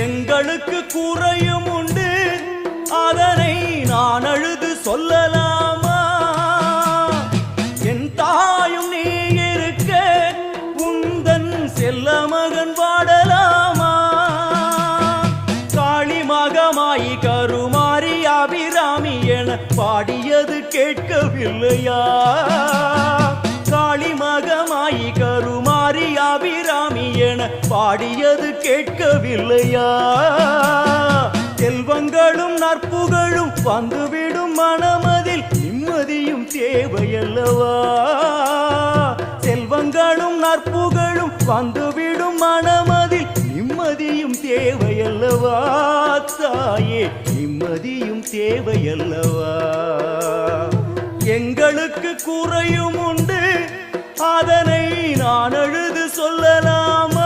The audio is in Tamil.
எங்களுக்கு குறையும் உண்டு, அதனை நான் அழுது சொல்லலாமா? என் தாயும் நீ இருக்க உந்தன் செல்ல மகன் வாடலாமா? காளி மகமாயி கருமாரி அபிராமி என பாடியது கேட்கவில்லையா? காளி மகமாயி கருமாரி அபிராமி என பாடியது கேட்கவில்லையா? செல்வங்களும் நற்புகழும் வந்துவிடும் மனமதில் நிம்மதியும் தேவையல்லவா? செல்வங்களும் நற்புகழும் வந்துவிடும் மனமதில் நிம்மதியும் தேவையல்லவா? தாயே நிம்மதியும் தேவையல்லவா? எங்களுக்கு குறையும் உண்டு, அதனை நான் அழுது சொல்லலாமா?